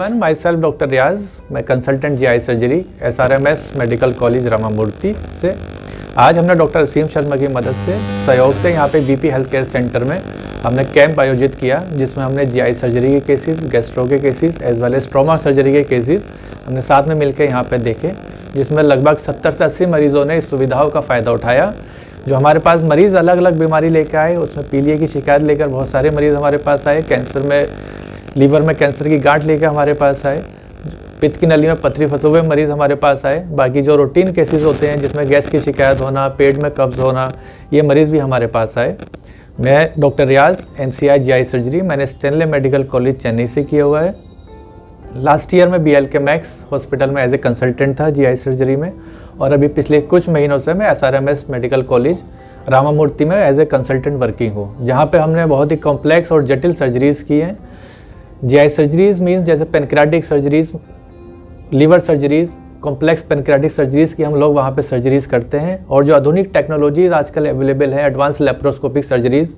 Everyone, my self doctor रियाज। मैं consultant GI surgery SRMS medical college Ramamurthy से। आज हमने डॉक्टर असीम शर्मा की मदद से सहयोग से यहाँ पे बीपी हेल्थ केयर सेंटर में हमने कैंप आयोजित किया, जिसमें हमने जीआई सर्जरी के केसेस, गैस्ट्रो के cases as well as trauma surgery के केसेस हमने साथ में मिलकर यहाँ पे देखे, जिसमें लगभग 70 से 80 मरीजों ने इस सुविधाओं का फ़ायदा उठाया। जो हमारे पास मरीज़ अलग अलग बीमारी लेकर आए, उसमें पीलिया की शिकायत लेकर बहुत सारे मरीज़ हमारे पास आए, कैंसर में, लीवर में कैंसर की गांठ लेकर हमारे पास आए, पित्त की नली में पथरी फंसे हुए मरीज़ हमारे पास आए। बाकी जो रूटीन केसेस होते हैं जिसमें गैस की शिकायत होना, पेट में कब्ज़ होना, ये मरीज़ भी हमारे पास आए। मैं डॉक्टर रियाज, एनसीआई जीआई सर्जरी, मैंने स्टेनले मेडिकल कॉलेज चेन्नई से किया हुआ है। लास्ट ईयर में BLK मैक्स हॉस्पिटल में एज ए कंसल्टेंट था जीआई सर्जरी में, और अभी पिछले कुछ महीनों से मैं SRMS मेडिकल कॉलेज रामामूर्ति में एज ए कंसल्टेंट वर्किंग हूँ, जहाँ पे हमने बहुत ही कॉम्प्लेक्स और जटिल सर्जरीज़ की हैं। जीआई सर्जरीज़ मीन्स जैसे pancreatic surgeries, liver surgeries, complex pancreatic surgeries की हम लोग वहाँ पे सर्जरीज़ करते हैं। और जो आधुनिक टेक्नोलॉजीज़ आजकल अवेलेबल है, एडवांस लेप्रोस्कोपिक सर्जरीज़,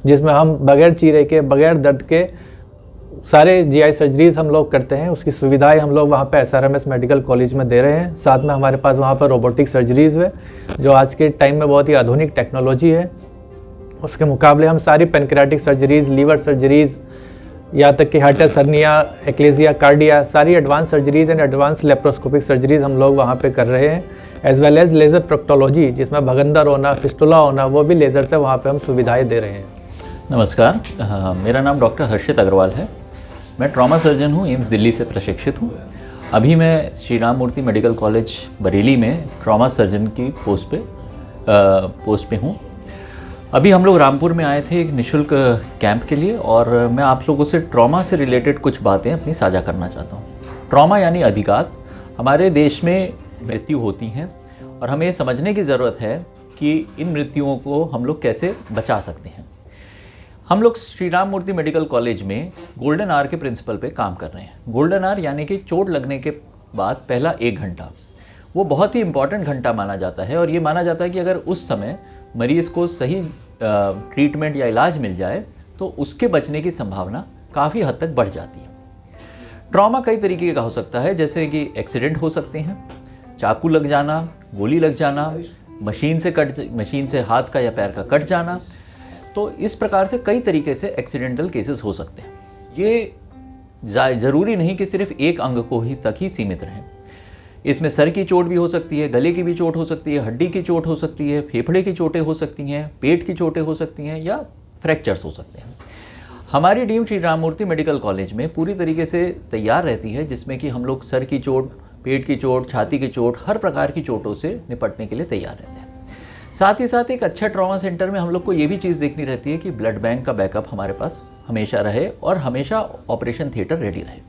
जिसमें हम बगैर चीरे के, बगैर दर्द के सारे जीआई सर्जरीज़ हम लोग करते हैं, उसकी सुविधाएं हम लोग वहाँ पे SRMS मेडिकल कॉलेज में दे रहे हैं। साथ में हमारे पास वहाँ पर रोबोटिक सर्जरीज़ है, जो आज के टाइम में बहुत ही आधुनिक टेक्नोलॉजी है। उसके मुकाबले हम सारी पेनक्रियाटिक सर्जरीज़, लीवर सर्जरीज़, यहाँ तक कि हार्टस हर्निया, एक्लेजिया, कार्डिया, सारी advance surgeries and advance laparoscopic surgeries हम लोग वहाँ पे कर रहे हैं। As well as laser proctology, जिसमें भगंदर होना, फिस्टुला होना, वो भी लेज़र से वहाँ पे हम सुविधाएं दे रहे हैं। नमस्कार, मेरा नाम डॉक्टर हर्षित अग्रवाल है। मैं ट्रॉमा सर्जन हूँ, एम्स दिल्ली से प्रशिक्षित हूँ। अभी मैं श्री राम मूर्ति मेडिकल कॉलेज बरेली में ट्रॉमा सर्जन की पोस्ट पे हूँ। अभी हम लोग रामपुर में आए थे एक निःशुल्क कैंप के लिए, और मैं आप लोगों से ट्रॉमा से रिलेटेड कुछ बातें अपनी साझा करना चाहता हूँ। ट्रॉमा यानी अभिघात। हमारे देश में मृत्यु होती हैं और हमें समझने की ज़रूरत है कि इन मृत्युओं को हम लोग कैसे बचा सकते हैं। हम लोग श्री राम मूर्ति मेडिकल कॉलेज में गोल्डन आवर के प्रिंसिपल पे काम कर रहे हैं। गोल्डन आवर यानी कि चोट लगने के बाद पहला 1 घंटा, वो बहुत ही इम्पॉर्टेंट घंटा माना जाता है। और ये माना जाता है कि अगर उस समय मरीज़ को सही ट्रीटमेंट या इलाज मिल जाए तो उसके बचने की संभावना काफ़ी हद तक बढ़ जाती है। ट्रॉमा कई तरीके का हो सकता है, जैसे कि एक्सीडेंट हो सकते हैं, चाकू लग जाना, गोली लग जाना, मशीन से हाथ का या पैर का कट जाना। तो इस प्रकार से कई तरीके से एक्सीडेंटल केसेस हो सकते हैं। ये ज़रूरी नहीं कि सिर्फ एक अंग को ही तक ही सीमित रहें। इसमें सर की चोट भी हो सकती है, गले की भी चोट हो सकती है, हड्डी की चोट हो सकती है, फेफड़े की चोटें हो सकती हैं, पेट की चोटें हो सकती हैं, या फ्रैक्चर्स हो सकते हैं। हमारी टीम श्री राम मूर्ति मेडिकल कॉलेज में पूरी तरीके से तैयार रहती है, जिसमें कि हम लोग सर की चोट, पेट की चोट, छाती की चोट, हर प्रकार की चोटों से निपटने के लिए तैयार रहते हैं। साथ ही साथ एक अच्छा ट्रॉमा सेंटर में हम लोग को ये भी चीज़ देखनी रहती है कि ब्लड बैंक का बैकअप हमारे पास हमेशा रहे और हमेशा ऑपरेशन थिएटर रेडी रहे,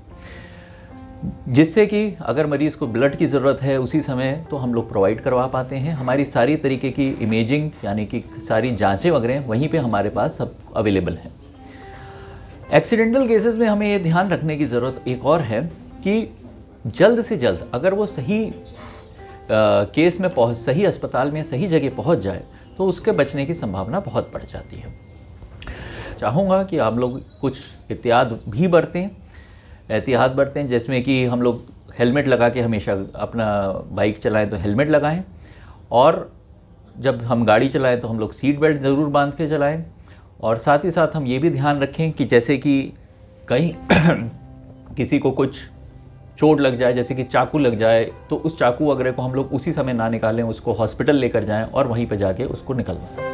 जिससे कि अगर मरीज़ को ब्लड की ज़रूरत है उसी समय तो हम लोग प्रोवाइड करवा पाते हैं। हमारी सारी तरीके की इमेजिंग यानी कि सारी जांचें वगैरह वहीं पे हमारे पास सब अवेलेबल हैं। एक्सीडेंटल केसेस में हमें ये ध्यान रखने की ज़रूरत एक और है कि जल्द से जल्द अगर वो सही केस में सही अस्पताल में सही जगह पहुंच जाए तो उसके बचने की संभावना बहुत बढ़ जाती है। चाहूँगा कि हम लोग कुछ एहतियात बरतें, जिसमें कि हम लोग हेलमेट लगा के हमेशा अपना बाइक चलाएं तो हेलमेट लगाएं, और जब हम गाड़ी चलाएं तो हम लोग सीट बेल्ट ज़रूर बांध के चलाएं। और साथ ही साथ हम ये भी ध्यान रखें कि जैसे कि कहीं किसी को कुछ चोट लग जाए, जैसे कि चाकू लग जाए, तो उस चाकू वगैरह को हम लोग उसी समय ना निकालें, उसको हॉस्पिटल लेकर जाएं और वहीं पर जाके उसको निकलवाएं।